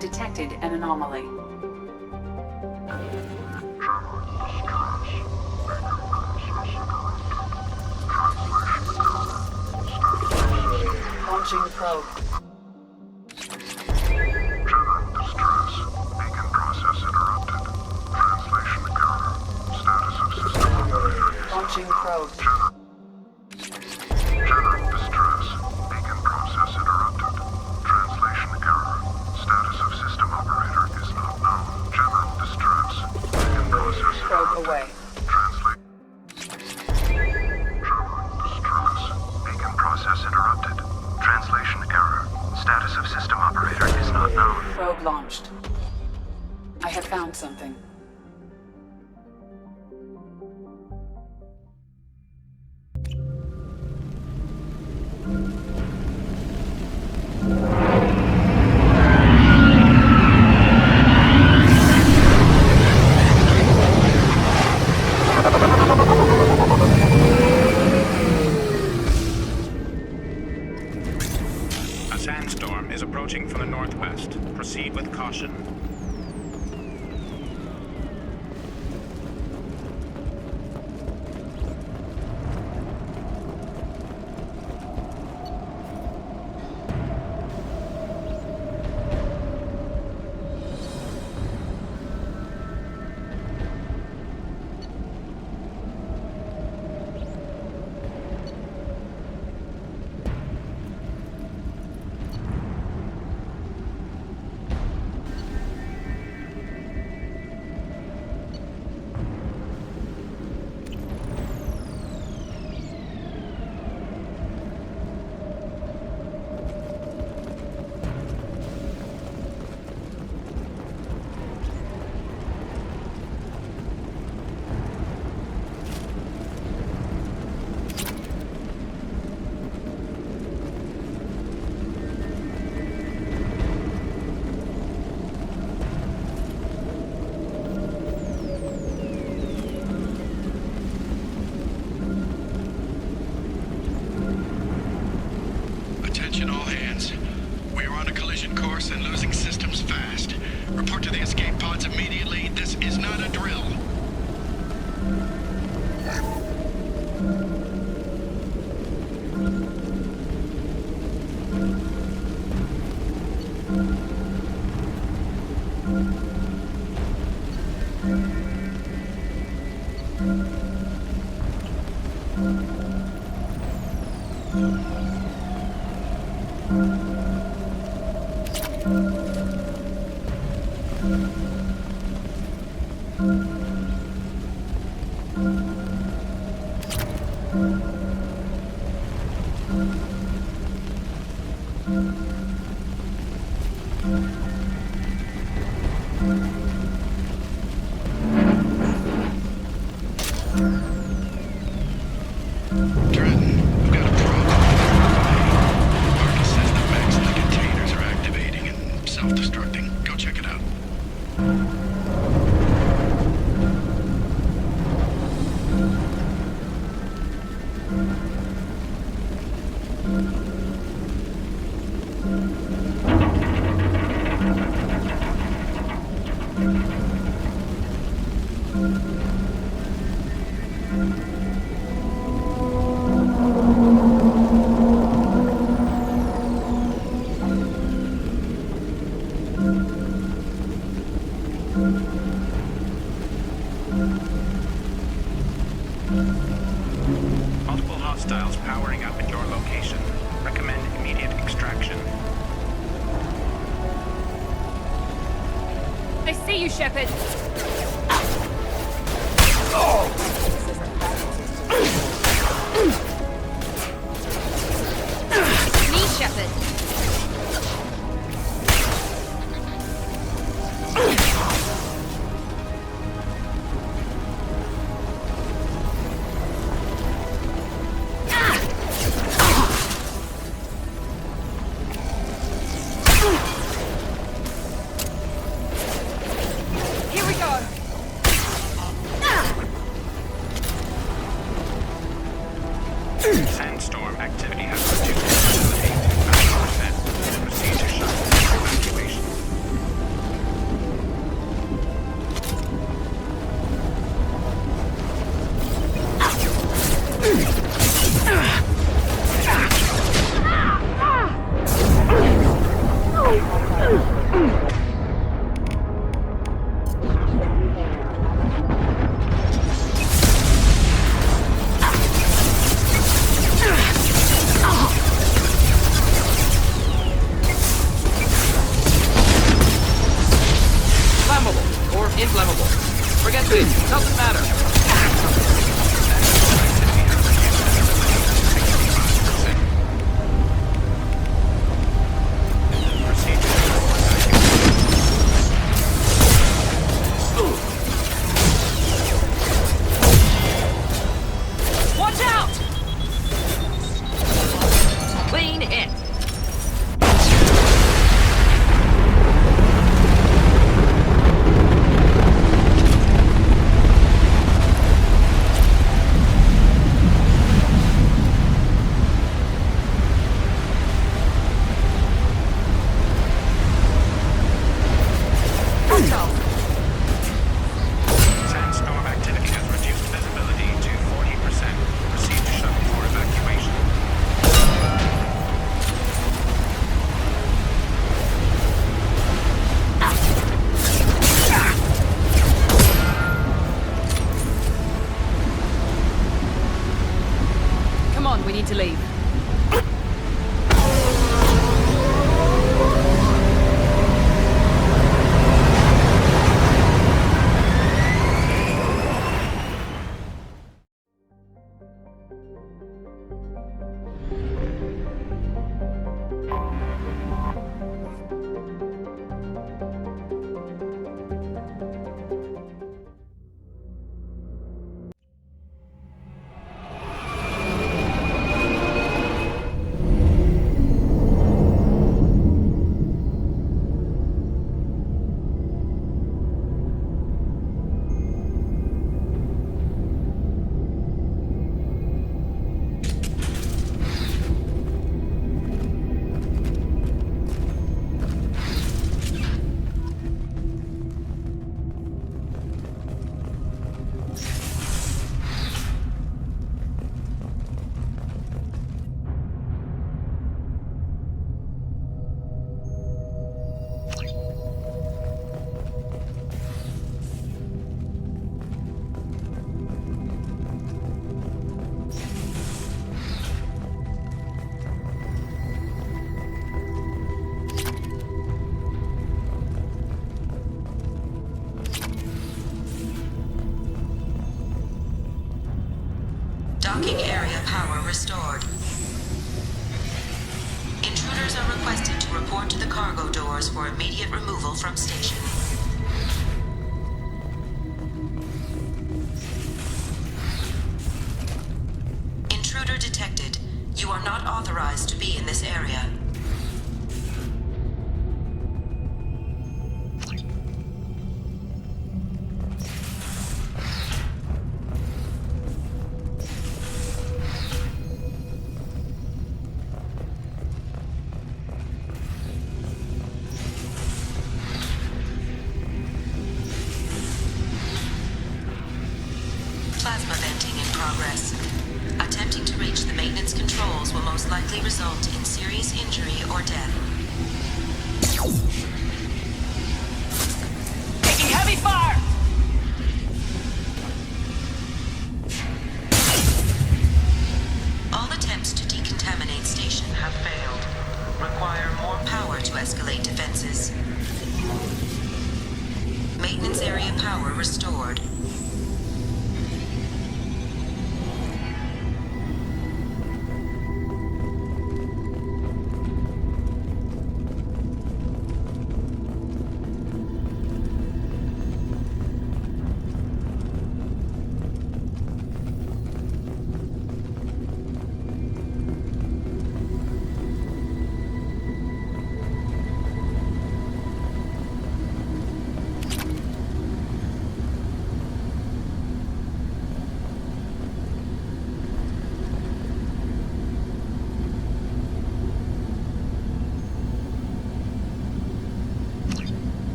detected an anomaly. Launching probe. General distress. Beacon process interrupted. Translation error. Status of system operator. Launching probe. General distress. Beacon process interrupted. Translation error. Status of system operator is not known. General distress. Beacon process Probe interrupted. away. Translate. General distress. Beacon process interrupted. Translation error. Status of system operator is not known. Probe launched. I have found something. A sandstorm is approaching from the northwest. Proceed with caution. Attention all hands. We are on a collision course and losing systems fast. Report to the escape pods immediately. This is not a drill. Trenton, I've got a problem. Marcus says the mechs in the containers are activating and self-destructing. Go check it out. Multiple hostiles powering up at your location. Recommend immediate extraction. I see you, Shepard. Me, Shepard. Here we go. Sandstorm activity has reduced to 8. to report to the cargo doors for immediate removal from station. Intruder detected. You are not authorized to be in this area. Plasma venting in progress. Attempting to reach the maintenance controls will most likely result in serious injury or death. Taking heavy fire! All attempts to decontaminate station have failed. Require more power to escalate defenses. Maintenance area power restored.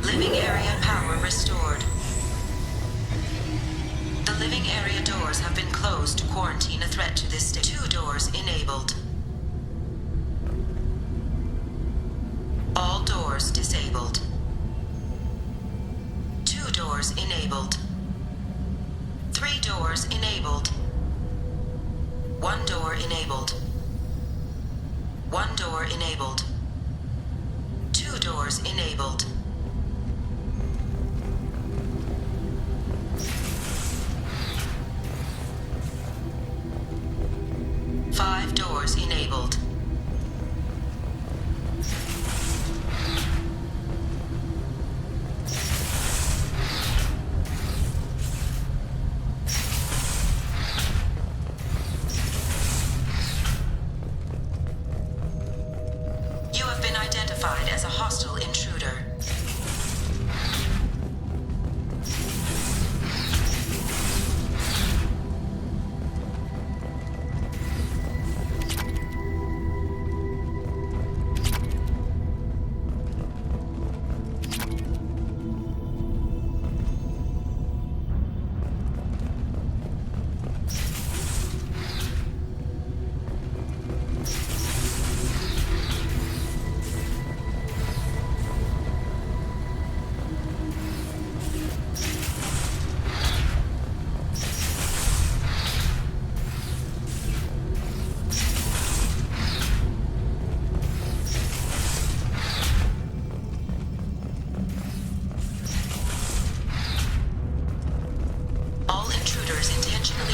Living area power restored. The living area doors have been closed to quarantine a threat to this station. 2 doors enabled. All doors disabled. 2 doors enabled. 3 doors enabled. 1 door enabled. 1 door enabled. 2 doors enabled. 5 doors enabled. You have been identified as a hostile intruder.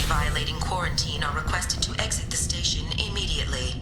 Violating quarantine are requested to exit the station immediately.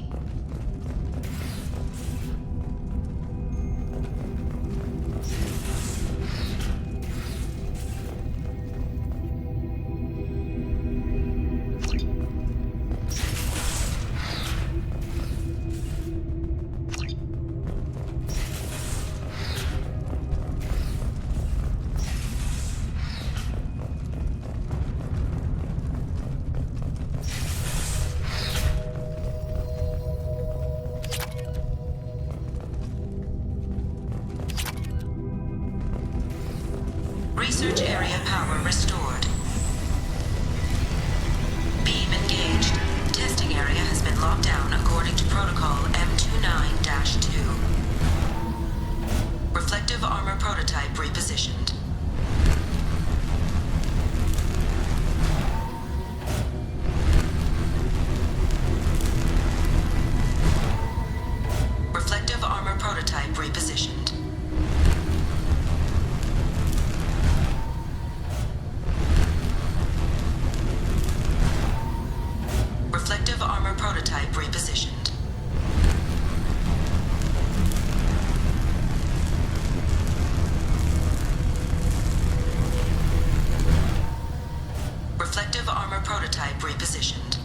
Research area power restored. Beam engaged. Testing area has been locked down according to protocol M29-2. Reflective armor prototype repositioned. Reflective armor prototype repositioned. Reflective armor prototype repositioned. Reflective armor prototype repositioned.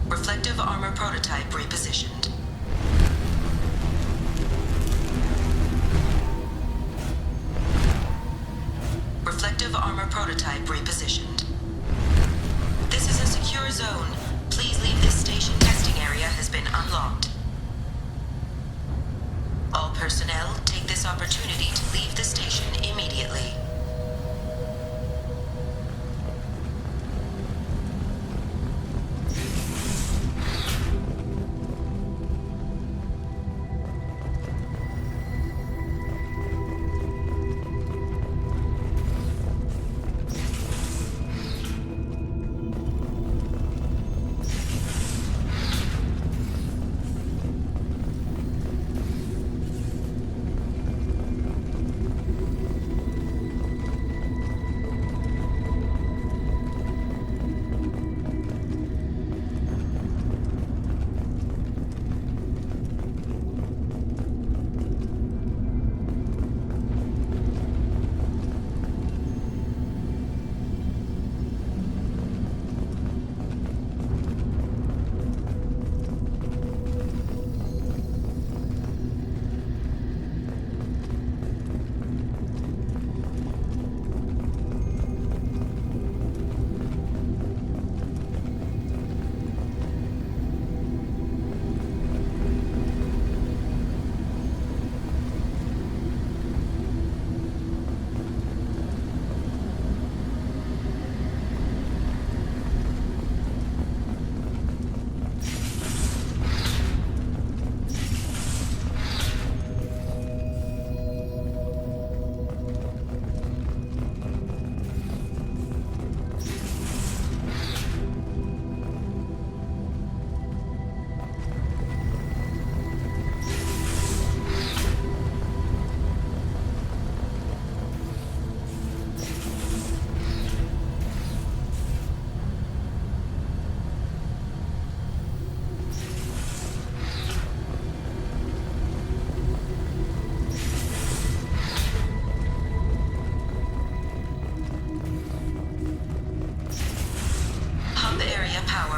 Reflective armor prototype repositioned. Reflective armor prototype repositioned. This is a secure zone. Please leave this station. Testing area has been unlocked. All personnel, take this opportunity to leave the station immediately.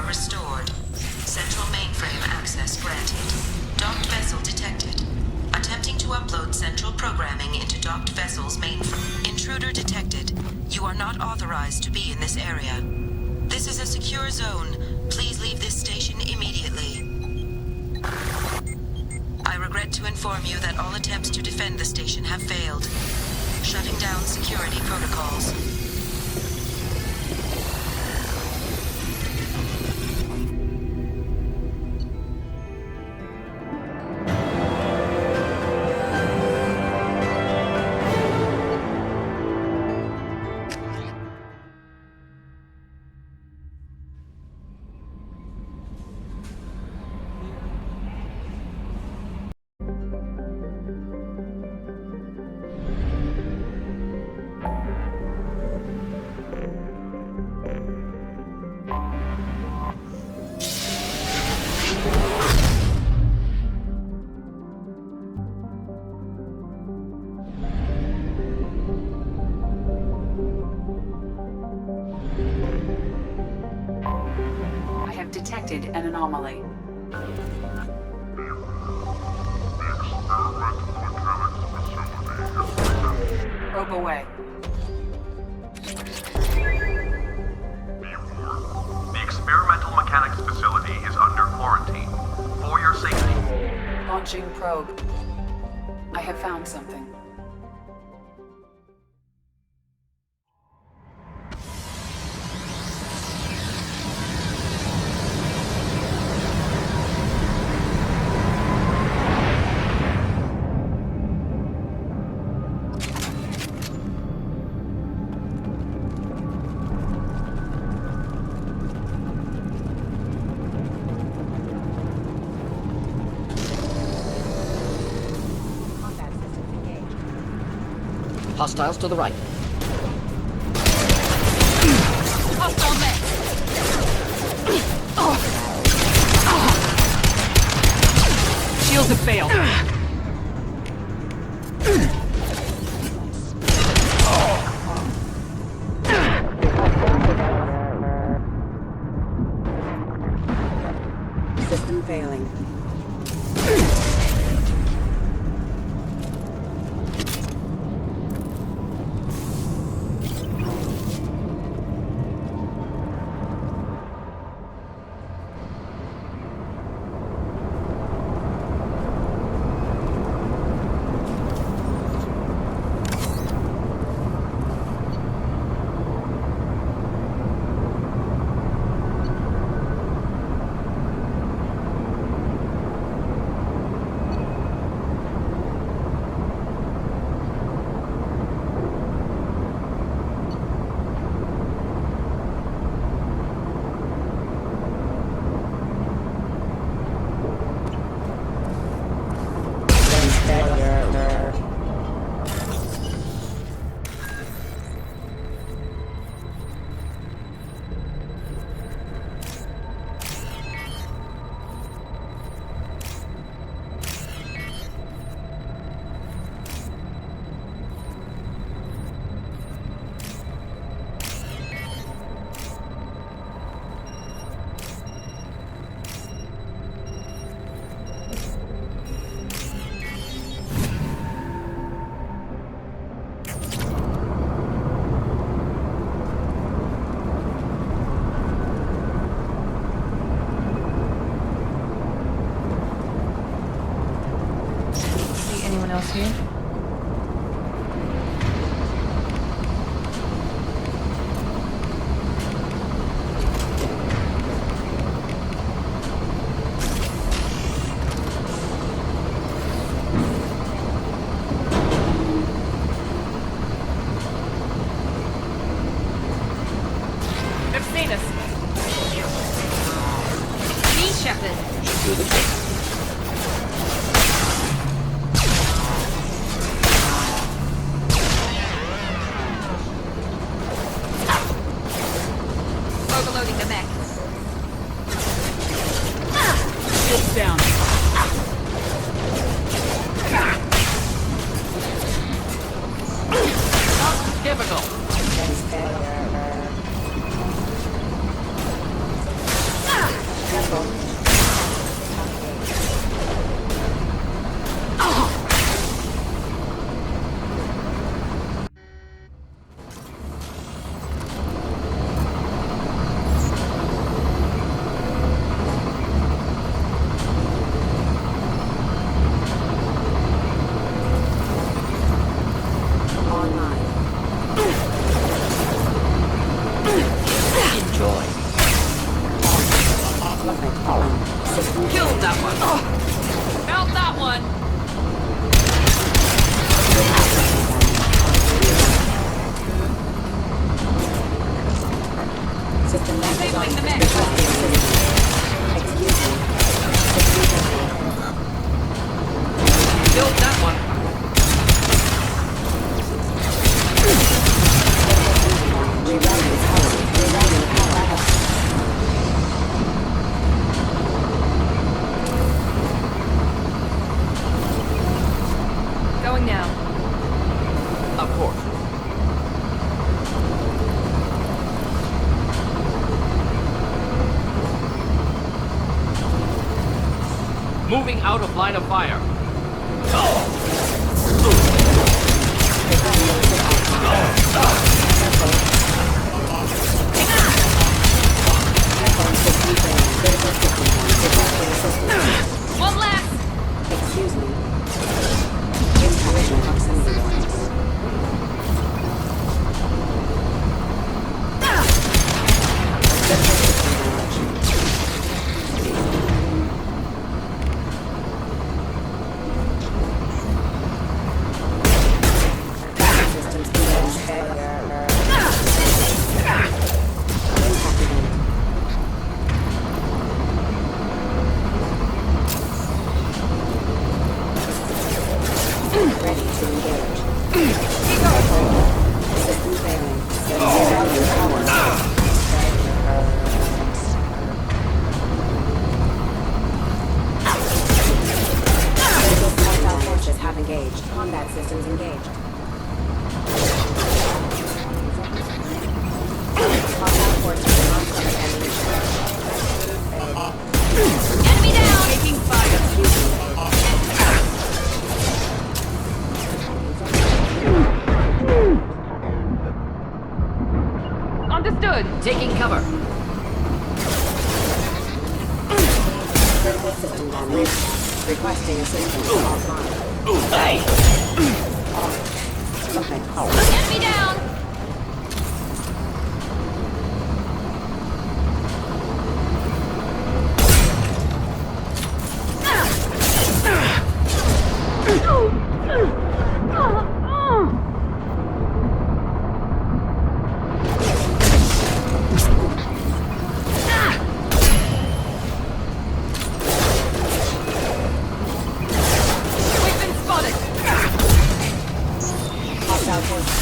Restored. Central mainframe access granted. Docked vessel detected. Attempting to upload central programming into docked vessel's mainframe. Intruder detected. You are not authorized to be in this area. This is a secure zone. Please leave this station immediately. I regret to inform you that all attempts to defend the station have failed. Shutting down security protocols. Detected an anomaly. Probe away. The experimental mechanics facility is under quarantine. For your safety. Launching probe. I have found something. Hostiles to the right. Hostile mech. Shields have failed. System failing. Anyone else here? They've seen us. Me, Shepard. Overloading the mech. Shields down. Not difficult. Enjoy. Killed that one. Found that one. Disabling the mech. Killed that one. Going now. Of course. Moving out of line of fire. One last. Excuse me. Ready to engage. System failing. Value power. Hostile forces have engaged. Combat systems engaged. Hostile forces on summit ammunition. Enemy down! Taking fire. Understood. Taking cover. Critical system damage. Requesting assistance offline. Hey! Enemy down! We've been spotted! Hostile forces.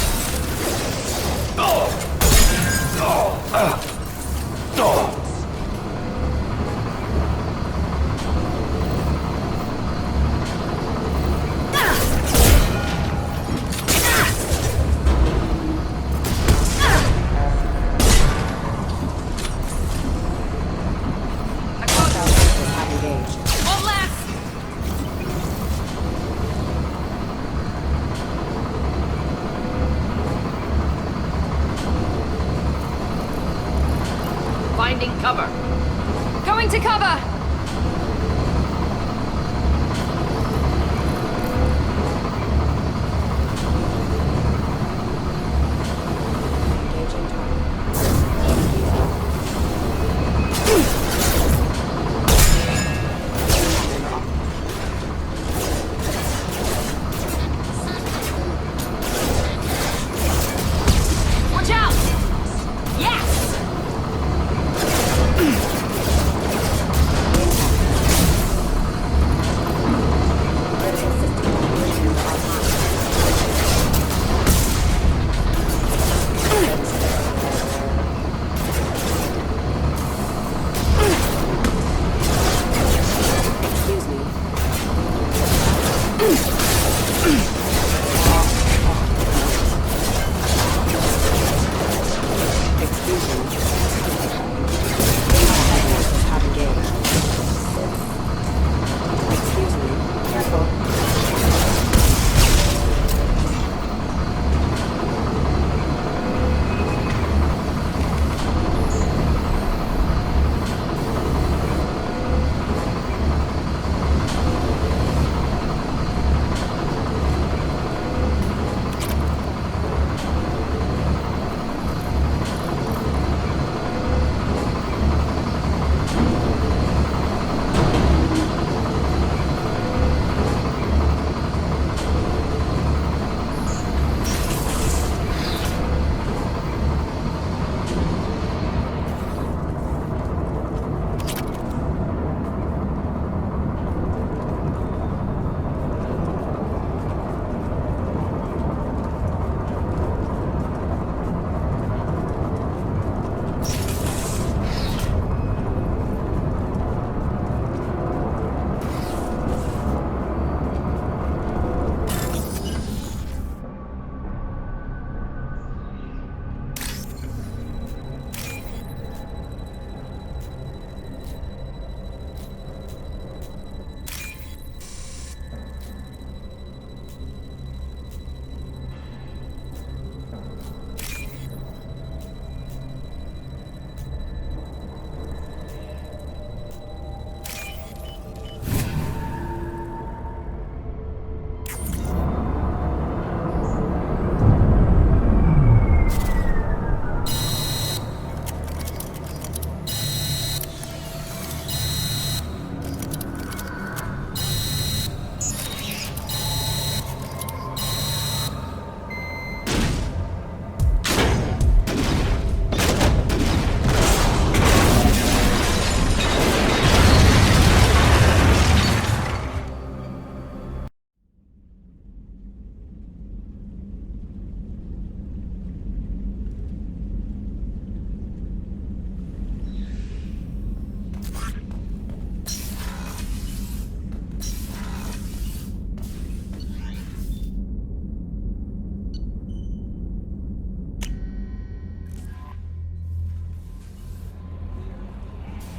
Hostile forces have engaged. One less! Finding cover. Going to cover! Engaging target. Watch out! Yes!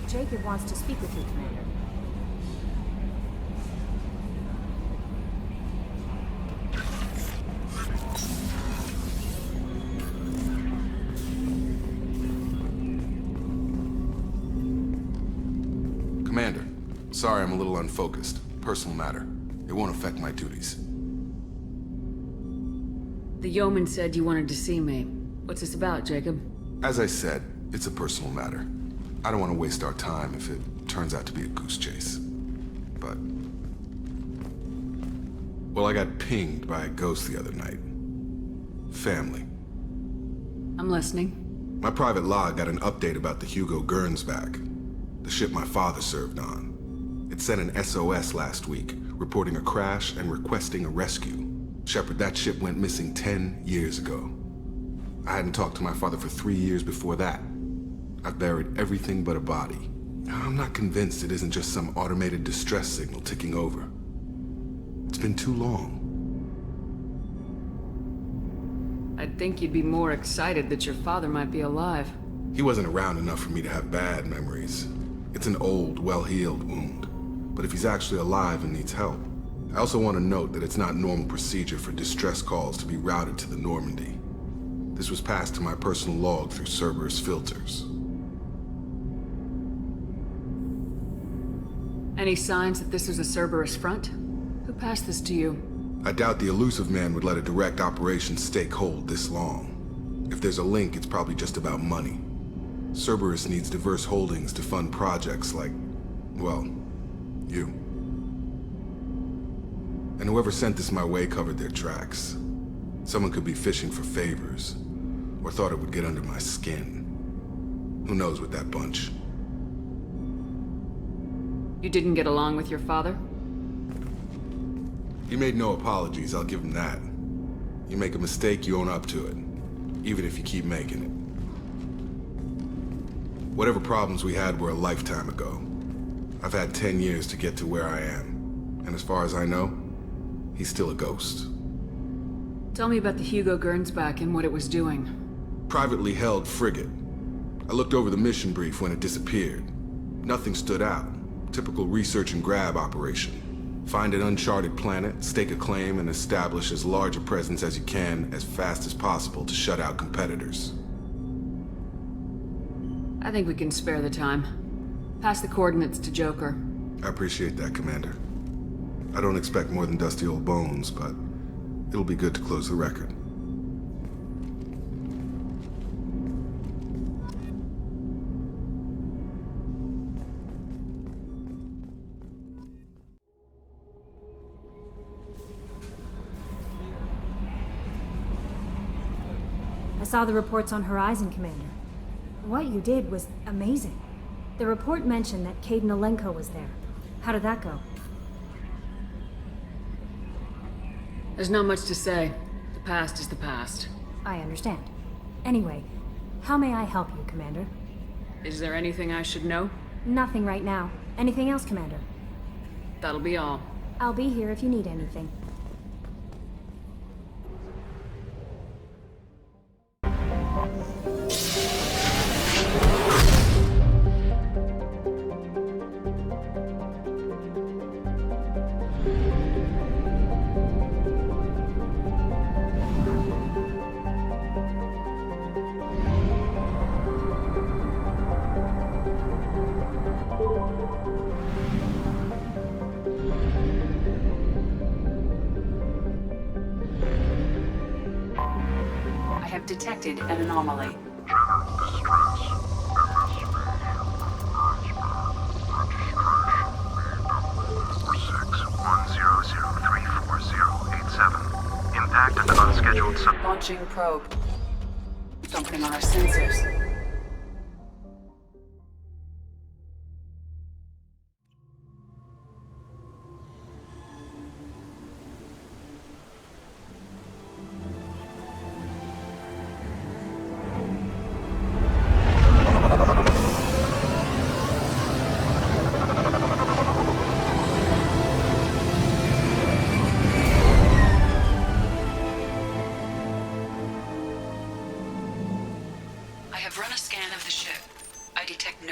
Jacob wants to speak with you, Commander. Commander, sorry I'm a little unfocused. Personal matter. It won't affect my duties. The yeoman said you wanted to see me. What's this about, Jacob? As I said, it's a personal matter. I don't want to waste our time if it turns out to be a goose chase. But... well, I got pinged by a ghost the other night. Family. I'm listening. My private log got an update about the Hugo Gernsback, the ship my father served on. It sent an SOS last week, reporting a crash and requesting a rescue. Shepard, that ship went missing 10 years ago. I hadn't talked to my father for 3 years before that. I've buried everything but a body. I'm not convinced it isn't just some automated distress signal ticking over. It's been too long. I'd think you'd be more excited that your father might be alive. He wasn't around enough for me to have bad memories. It's an old, well-healed wound. But if he's actually alive and needs help, I also want to note that it's not normal procedure for distress calls to be routed to the Normandy. This was passed to my personal log through Cerberus filters. Any signs that this was a Cerberus front? Who passed this to you? I doubt the elusive man would let a direct operations stake hold this long. If there's a link, it's probably just about money. Cerberus needs diverse holdings to fund projects like, well, you. And whoever sent this my way covered their tracks. Someone could be fishing for favors, or thought it would get under my skin. Who knows with that bunch? You didn't get along with your father? He made no apologies, I'll give him that. You make a mistake, you own up to it. Even if you keep making it. Whatever problems we had were a lifetime ago. I've had 10 years to get to where I am. And as far as I know, he's still a ghost. Tell me about the Hugo Gernsback and what it was doing. Privately held frigate. I looked over the mission brief when it disappeared. Nothing stood out. Typical research and grab operation. Find an uncharted planet, stake a claim, and establish as large a presence as you can as fast as possible to shut out competitors. I think we can spare the time. Pass the coordinates to Joker. I appreciate that, Commander. I don't expect more than dusty old bones, but it'll be good to close the record. I saw the reports on Horizon, Commander. What you did was amazing. The report mentioned that Caden Alenko was there. How did that go? There's not much to say. The past is the past. I understand. Anyway, how may I help you, Commander? Is there anything I should know? Nothing right now. Anything else, Commander? That'll be all. I'll be here if you need anything. Detected an anomaly. General distress. MSI 4610034087. Impact and unscheduled Launching probe. Something on our sensors.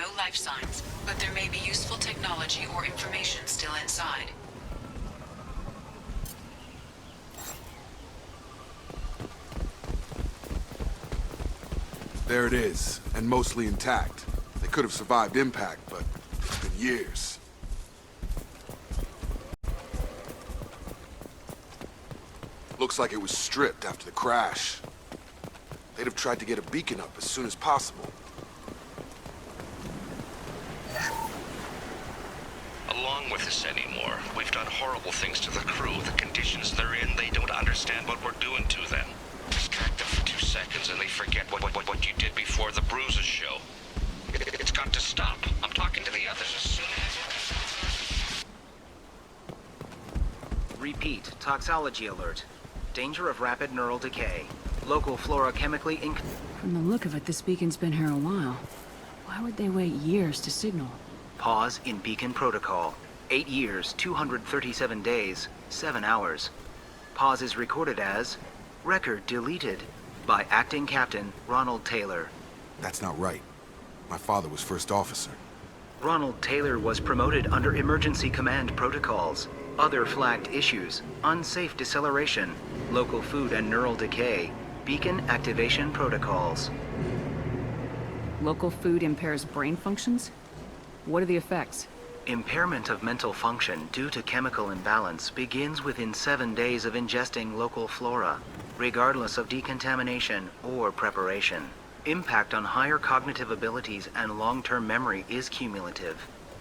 no life signs, but there may be useful technology or information still inside. There it is, and mostly intact. They could have survived impact, but it's been years. Looks like it was stripped after the crash. They'd have tried to get a beacon up as soon as possible. Along with this anymore. We've done horrible things to the crew. The conditions they're in, they don't understand what we're doing to them. Distract them for 2 seconds and they forget what you did before the bruises show. It's got to stop. I'm talking to the others as soon as... Repeat, toxology alert. Danger of rapid neural decay. Local flora chemically From the look of it, this beacon's been here a while. Why would they wait years to signal? Pause in beacon protocol. 8 years, 237 days, 7 hours. Pause is recorded as record deleted by Acting Captain Ronald Taylor. That's not right. My father was first officer. Ronald Taylor was promoted under emergency command protocols. Other flagged issues: unsafe deceleration, local food and neural decay, beacon activation protocols. Local food impairs brain functions? What are the effects? Impairment of mental function due to chemical imbalance begins within 7 days of ingesting local flora, regardless of decontamination or preparation. Impact on higher cognitive abilities and long-term memory is cumulative,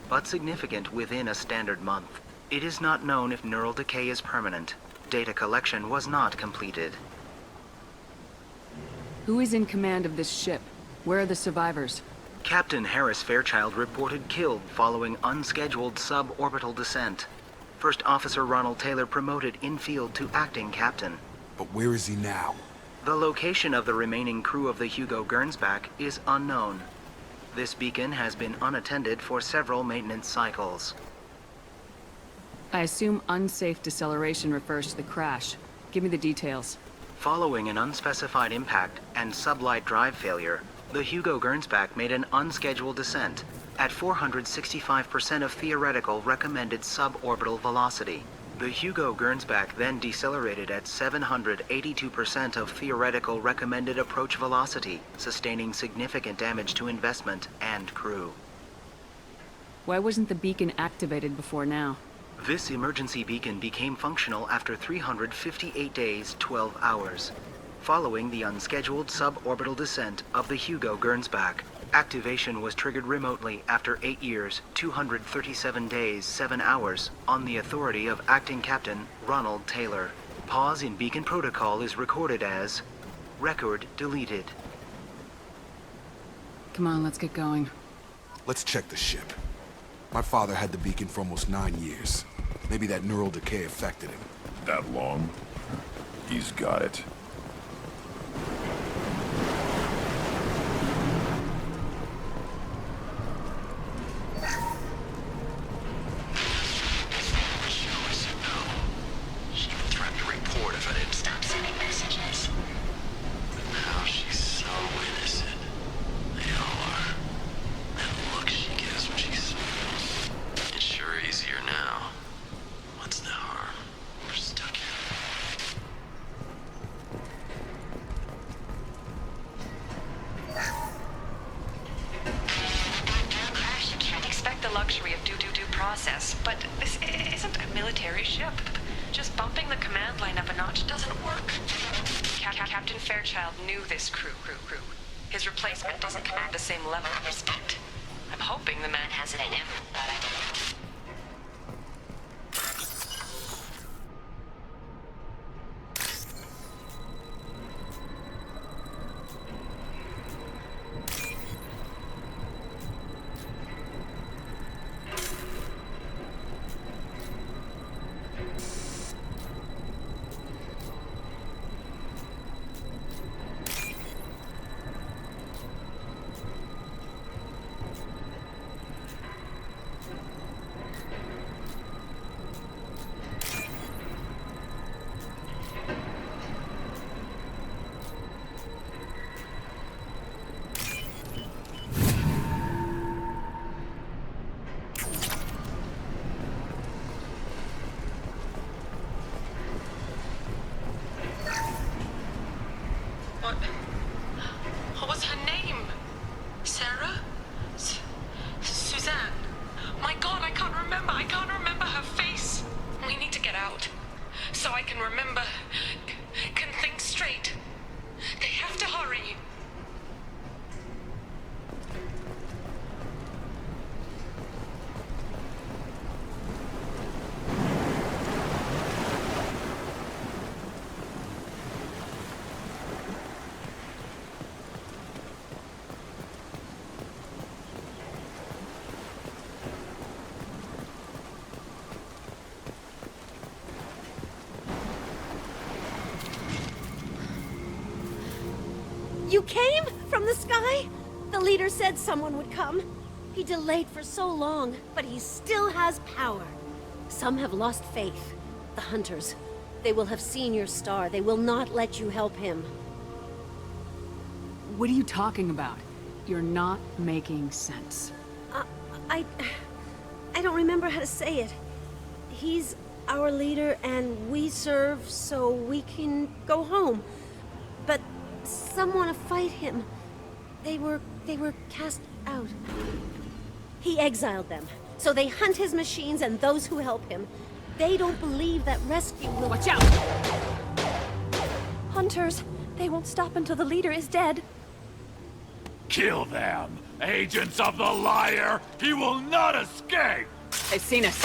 but significant within a standard month. It is not known if neural decay is permanent. Data collection was not completed. Who is in command of this ship? Where are the survivors? Captain Harris Fairchild reported killed following unscheduled suborbital descent. First Officer Ronald Taylor promoted in-field to acting captain. But where is he now? The location of the remaining crew of the Hugo Gernsback is unknown. This beacon has been unattended for several maintenance cycles. I assume unsafe deceleration refers to the crash. Give me the details. Following an unspecified impact and sublight drive failure, the Hugo Gernsback made an unscheduled descent at 465% of theoretical recommended suborbital velocity. The Hugo Gernsback then decelerated at 782% of theoretical recommended approach velocity, sustaining significant damage to investment and crew. Why wasn't the beacon activated before now? This emergency beacon became functional after 358 days, 12 hours. Following the unscheduled suborbital descent of the Hugo Gernsback, activation was triggered remotely after 8 years, 237 days, 7 hours, on the authority of Acting Captain Ronald Taylor. Pause in beacon protocol is recorded as record deleted. Come on, let's get going. Let's check the ship. My father had the beacon for almost 9 years. Maybe that neural decay affected him. That long? He's got it. She even threatened to report if I didn't stop sending messages. But now she's so innocent. They all are. That look she gives when she's... It's sure easier now. What's the harm? We're stuck here. You can't expect the luxury of due process, but this isn't a military ship. Just bumping the command line up a notch doesn't work. Captain Fairchild knew this crew. His replacement doesn't command the same level of respect. I'm hoping the man has it in him. can think straight. They have to hurry. You came from the sky? The leader said someone would come. He delayed for so long, but he still has power. Some have lost faith. The hunters. They will have seen your star. They will not let you help him. What are you talking about? You're not making sense. I don't remember how to say it. He's our leader and we serve so we can go home. But some want to fight him. They were cast out. He exiled them. So they hunt his machines and those who help him. They don't believe that rescue will— Watch out! Hunters, they won't stop until the leader is dead. Kill them! Agents of the liar! He will not escape! They've seen us.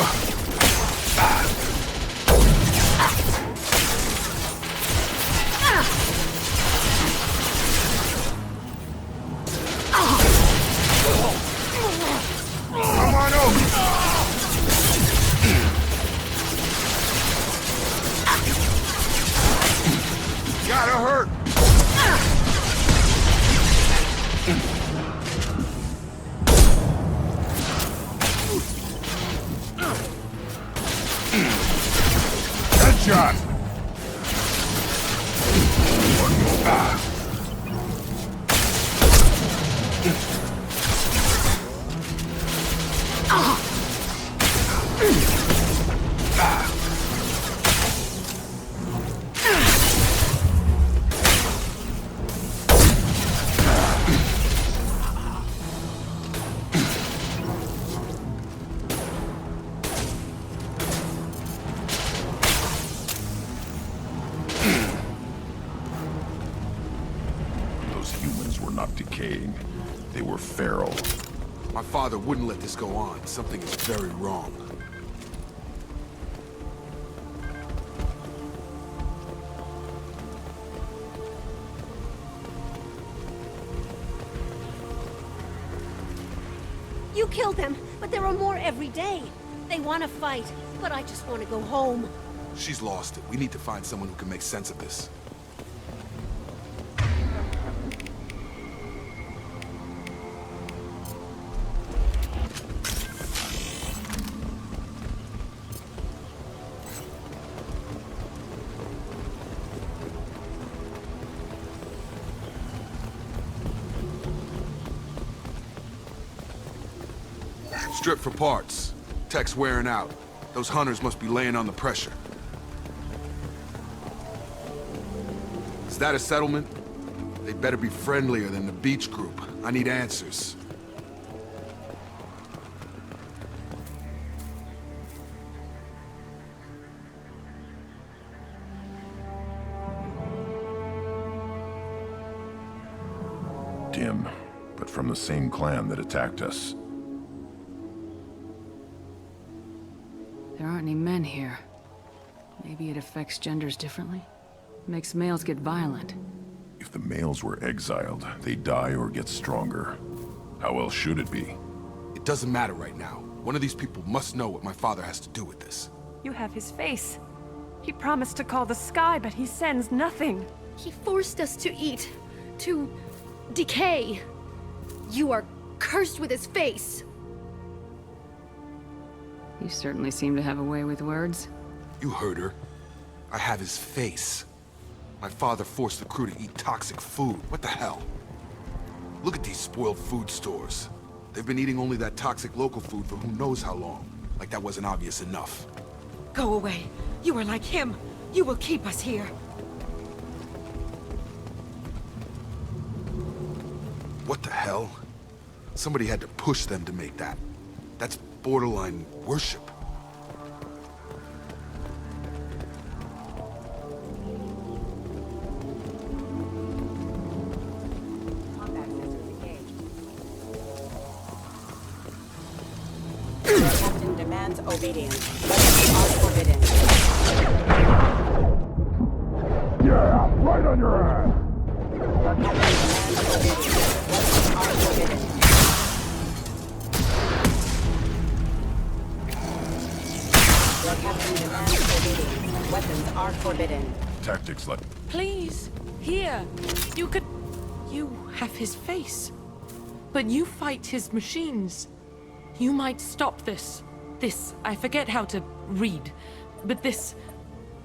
Come on over! Gotta hurt! Headshot! One more. Those humans were not decaying. They were feral. My father wouldn't let this go on. Something is very wrong. You killed them, but there are more every day. They want to fight, but I just want to go home. She's lost it. We need to find someone who can make sense of this. Strip for parts. Tech's wearing out. Those hunters must be laying on the pressure. Is that a settlement? They better be friendlier than the beach group. I need answers. Dim, but from the same clan that attacked us. There aren't any men here. Maybe it affects genders differently? Makes males get violent. If the males were exiled, they die or get stronger. How else should it be? It doesn't matter right now. One of these people must know what my father has to do with this. You have his face. He promised to call the sky, but he sends nothing. He forced us to eat, to decay. You are cursed with his face. You certainly seem to have a way with words. You heard her. I have his face. My father forced the crew to eat toxic food. What the hell? Look at these spoiled food stores. They've been eating only that toxic local food for who knows how long. Like that wasn't obvious enough. Go away. You are like him. You will keep us here. What the hell? Somebody had to push them to make that. That's borderline worship. demands obedience. Weapons are forbidden. Yeah, right on your ass! Your captain demands obedience. Weapons are forbidden. Your captain demands obedience. Weapons are forbidden. Tactics like... Please, here. You have his face. But you fight his machines. You might stop this. I forget how to read. But this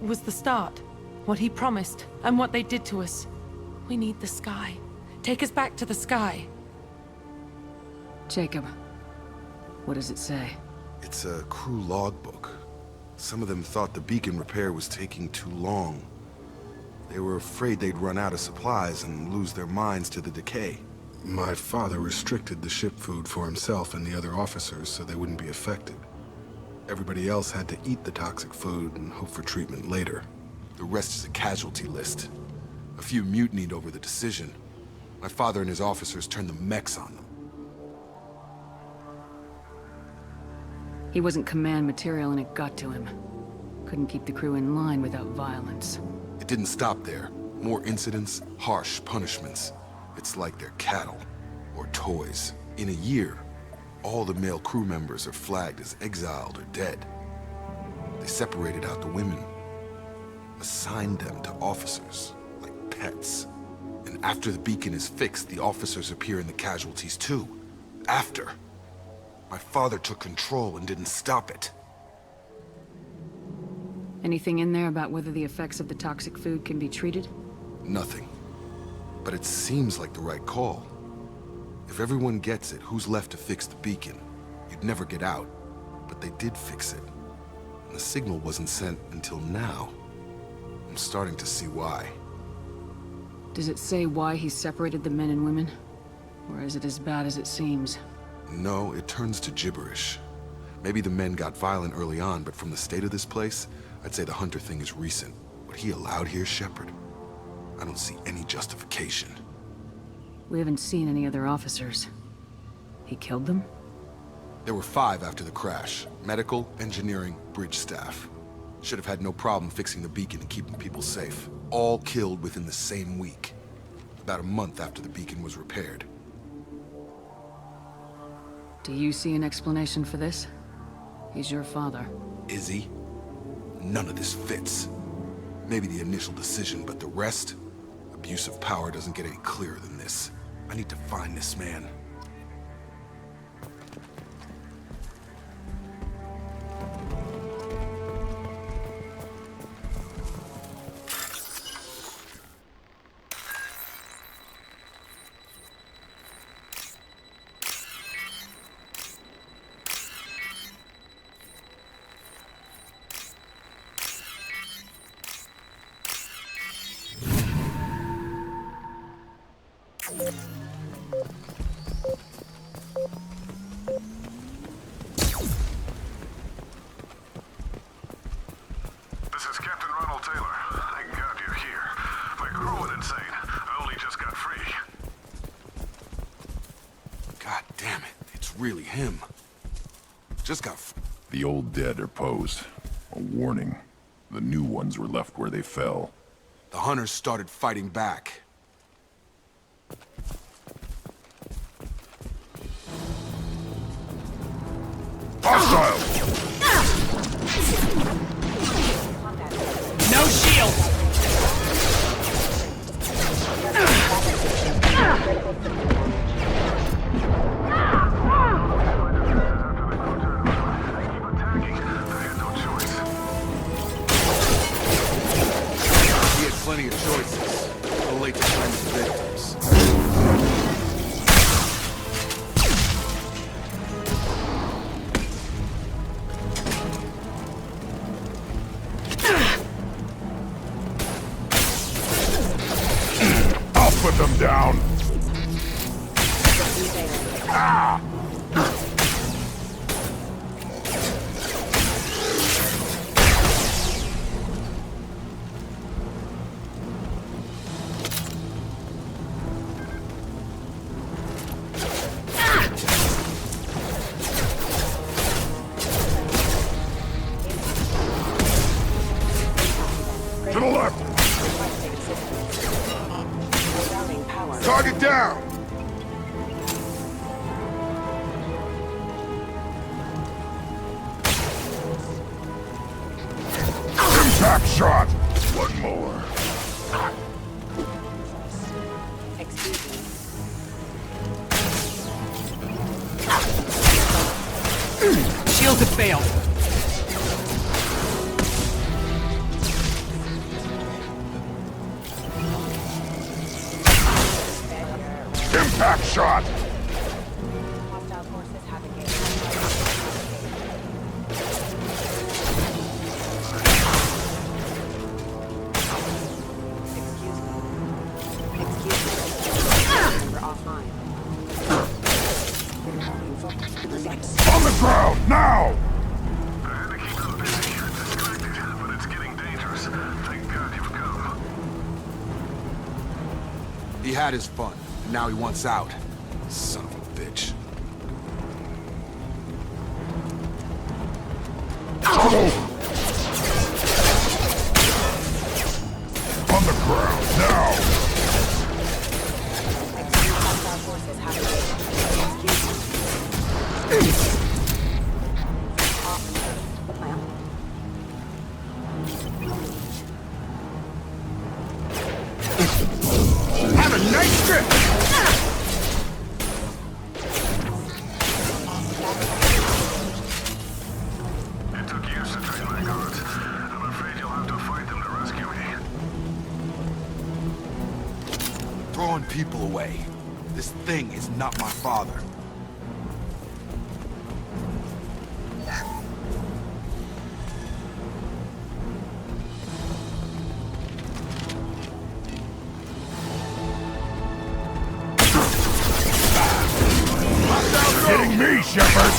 was the start. What he promised, and what they did to us. We need the sky. Take us back to the sky. Jacob, what does it say? It's a crew logbook. Some of them thought the beacon repair was taking too long. They were afraid they'd run out of supplies and lose their minds to the decay. My father restricted the ship food for himself and the other officers so they wouldn't be affected. Everybody else had to eat the toxic food and hope for treatment later. The rest is a casualty list. A few mutinied over the decision. My father and his officers turned the mechs on them. He wasn't command material and it got to him. Couldn't keep the crew in line without violence. It didn't stop there. More incidents, harsh punishments. It's like they're cattle, or toys. In a year, all the male crew members are flagged as exiled or dead. They separated out the women, assigned them to officers, like pets. And after the beacon is fixed, the officers appear in the casualties too. After. My father took control and didn't stop it. Anything in there about whether the effects of the toxic food can be treated? Nothing. But it seems like the right call. If everyone gets it, who's left to fix the beacon? You'd never get out. But they did fix it. And the signal wasn't sent until now. I'm starting to see why. Does it say why he separated the men and women? Or is it as bad as it seems? No, it turns to gibberish. Maybe the men got violent early on, but from the state of this place, I'd say the Hunter thing is recent. What he allowed here, Shepard? I don't see any justification. We haven't seen any other officers. He killed them? There were 5 after the crash. Medical, engineering, bridge staff. Should have had no problem fixing the beacon and keeping people safe. All killed within the same week. About a month after the beacon was repaired. Do you see an explanation for this? He's your father. Is he? None of this fits. Maybe the initial decision, but the rest? Abuse of power doesn't get any clearer than this. I need to find this man. Really him. Just got... The old dead are posed. A warning. The new ones were left where they fell. The hunters started fighting back. Hostile! No shield! Plenty of choices. Too late to find the victims. I'll put them down. Ah! Requesting assistance. Routing power. Target down! Impact shot! One more. Excuse me. Shields have failed. Impact shot! Hostile forces have engaged. Excuse me. We're offline. On the ground, now! I had to keep them busy. Distracted, but it's getting dangerous. Thank God you've come. He had his fun, and now he wants out. Son of a bitch. On the ground, now! Hostile forces have engaged. Excuse me. Have a nice trip! It took years to train my guards. I'm afraid you'll have to fight them to rescue me. Throwing people away. This thing is not my father. Hitting me, Shepard!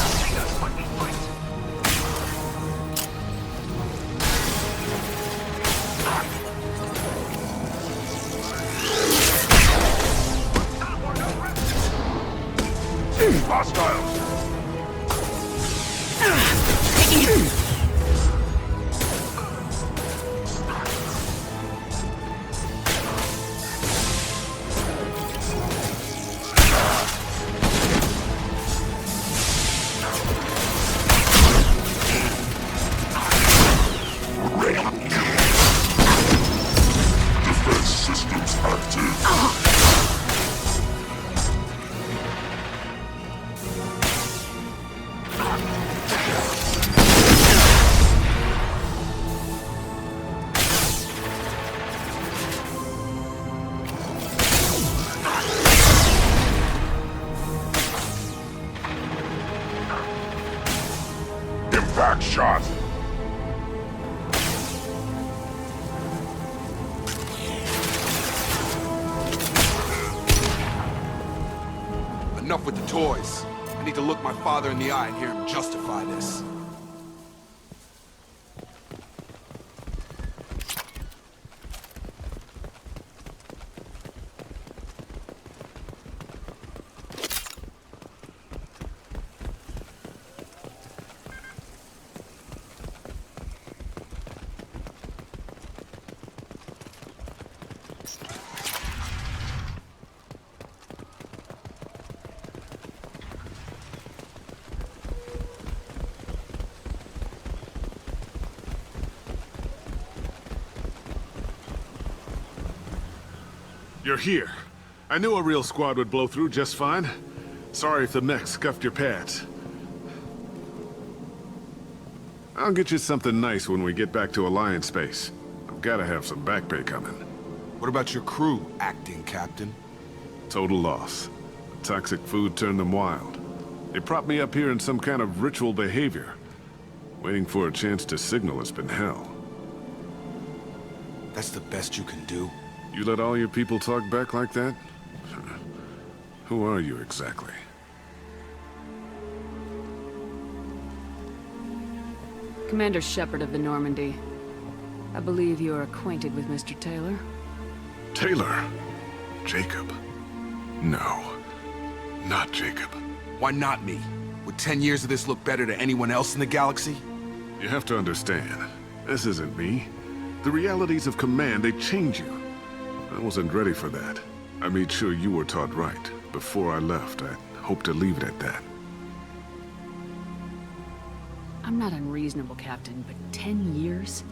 Hostiles! Defense systems active. Impact shot! Enough with the toys. I need to look my father in the eye and hear him justify this. You're here. I knew a real squad would blow through just fine. Sorry if the mechs scuffed your pads. I'll get you something nice when we get back to Alliance space. I've gotta have some back pay coming. What about your crew, acting captain? Total loss. Toxic food turned them wild. They propped me up here in some kind of ritual behavior. Waiting for a chance to signal has been hell. That's the best you can do? You let all your people talk back like that? Who are you exactly? Commander Shepard of the Normandy. I believe you are acquainted with Mr. Taylor. Taylor? Jacob? No. Not Jacob. Why not me? Would 10 years of this look better to anyone else in the galaxy? You have to understand, this isn't me. The realities of command, they change you. I wasn't ready for that. I made sure you were taught right. Before I left, I hope to leave it at that. I'm not unreasonable, Captain, but 10 years?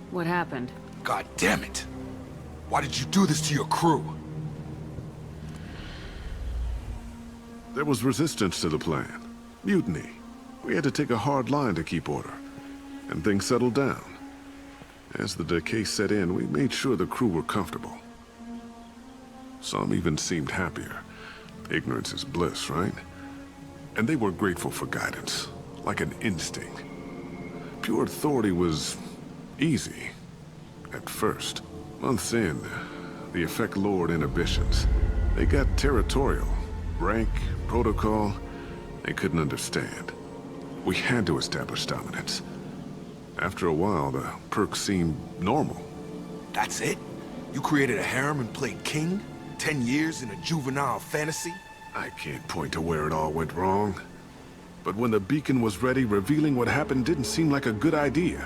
What happened? God damn it! Why did you do this to your crew? There was resistance to the plan. Mutiny. We had to take a hard line to keep order. And things settled down. As the decay set in, we made sure the crew were comfortable. Some even seemed happier. Ignorance is bliss, right? And they were grateful for guidance, like an instinct. Pure authority was easy, at first. Months in, the effect lowered inhibitions. They got territorial. Rank, protocol, they couldn't understand. We had to establish dominance. After a while, the perks seemed normal. That's it? You created a harem and played king? 10 years in a juvenile fantasy? I can't point to where it all went wrong. But when the beacon was ready, revealing what happened didn't seem like a good idea.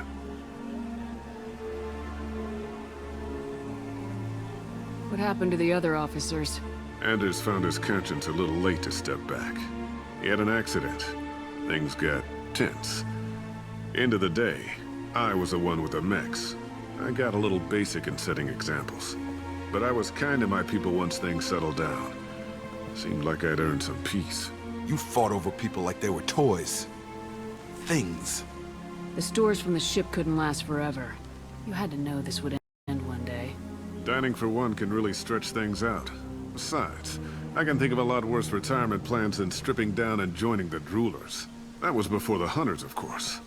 What happened to the other officers? Anders found his conscience a little late to step back. He had an accident. Things got tense. End of the day, I was the one with the mechs. I got a little basic in setting examples. But I was kind to my people once things settled down. Seemed like I'd earned some peace. You fought over people like they were toys. Things. The stores from the ship couldn't last forever. You had to know this would end one day. Dining for one can really stretch things out. Besides, I can think of a lot worse retirement plans than stripping down and joining the droolers. That was before the hunters, of course.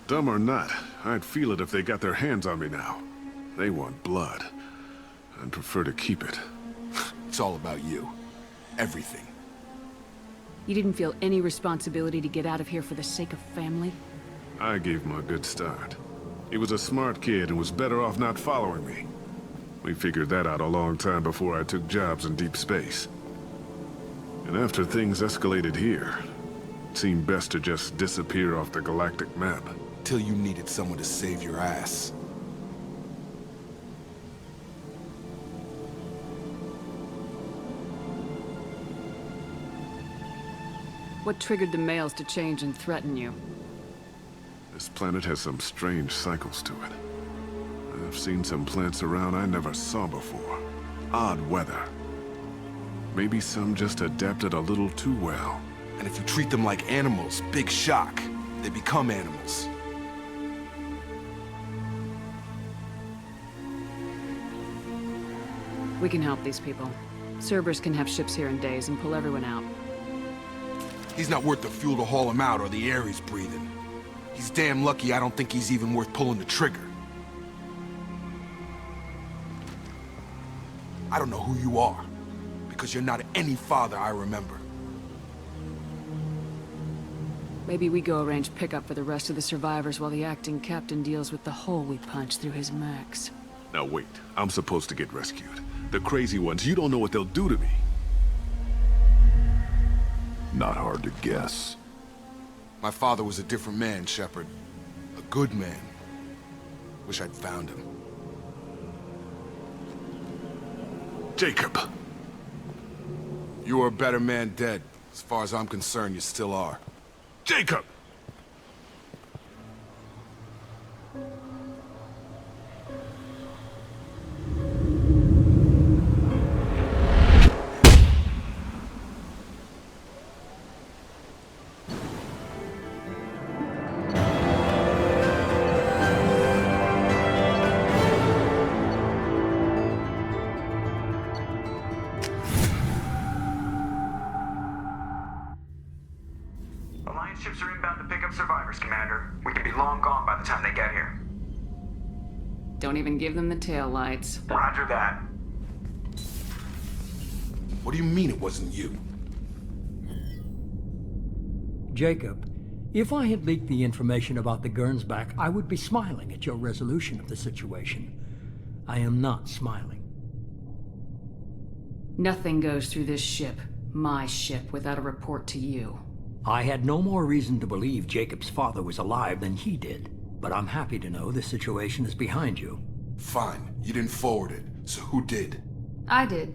Dumb or not, I'd feel it if they got their hands on me now. They want blood. I'd prefer to keep it. It's all about you. Everything. You didn't feel any responsibility to get out of here for the sake of family? I gave him a good start. He was a smart kid and was better off not following me. We figured that out a long time before I took jobs in deep space. And after things escalated here, it seemed best to just disappear off the galactic map. Till you needed someone to save your ass. What triggered the males to change and threaten you? This planet has some strange cycles to it. I've seen some plants around I never saw before. Odd weather. Maybe some just adapted a little too well. And if you treat them like animals, big shock. They become animals. We can help these people. Cerberus can have ships here in days and pull everyone out. He's not worth the fuel to haul him out or the air he's breathing. He's damn lucky I don't think he's even worth pulling the trigger. I don't know who you are, because you're not any father I remember. Maybe we go arrange pickup for the rest of the survivors while the acting captain deals with the hole we punched through his mechs. Now wait, I'm supposed to get rescued. The crazy ones, you don't know what they'll do to me. Not hard to guess. My father was a different man, Shepard. A good man. Wish I'd found him. Jacob! You were a better man dead. As far as I'm concerned, you still are. Jacob! Alliance ships are inbound to pick up survivors, Commander. We could be long gone by the time they get here. Don't even give them the tail lights. Roger that. What do you mean it wasn't you? Jacob, if I had leaked the information about the Gernsback, I would be smiling at your resolution of the situation. I am not smiling. Nothing goes through this ship, my ship, without a report to you. I had no more reason to believe Jacob's father was alive than he did. but I'm happy to know the situation is behind you. Fine. You didn't forward it, so who did? I did.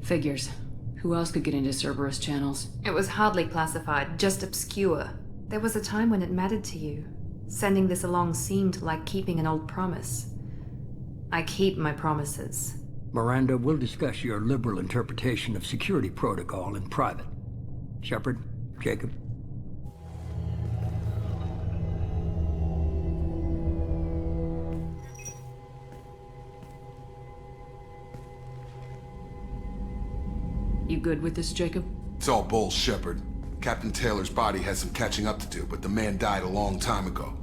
Figures. Who else could get into Cerberus channels? It was hardly classified, just obscure. There was a time when it mattered to you. Sending this along seemed like keeping an old promise. I keep my promises. Miranda, we'll discuss your liberal interpretation of security protocol in private. Shepard, Jacob. You good with this, Jacob? It's all bull, Shepard. Captain Taylor's body has some catching up to do, but the man died a long time ago.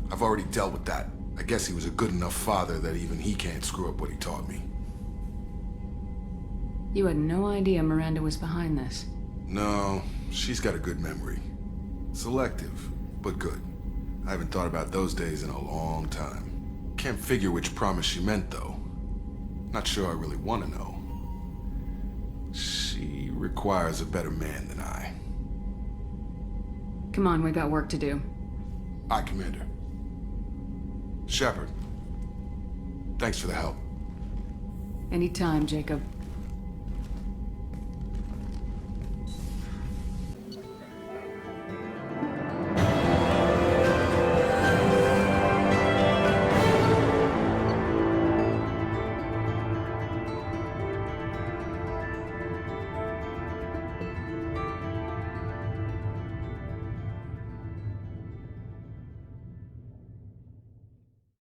I've already dealt with that. I guess he was a good enough father that even he can't screw up what he taught me. You had no idea Miranda was behind this. No, she's got a good memory. Selective, but good. I haven't thought about those days in a long time. Can't figure which promise she meant, though. Not sure I really want to know. She requires a better man than I. Come on, we got work to do. Aye, Commander. Shepard, thanks for the help. Anytime, Jacob.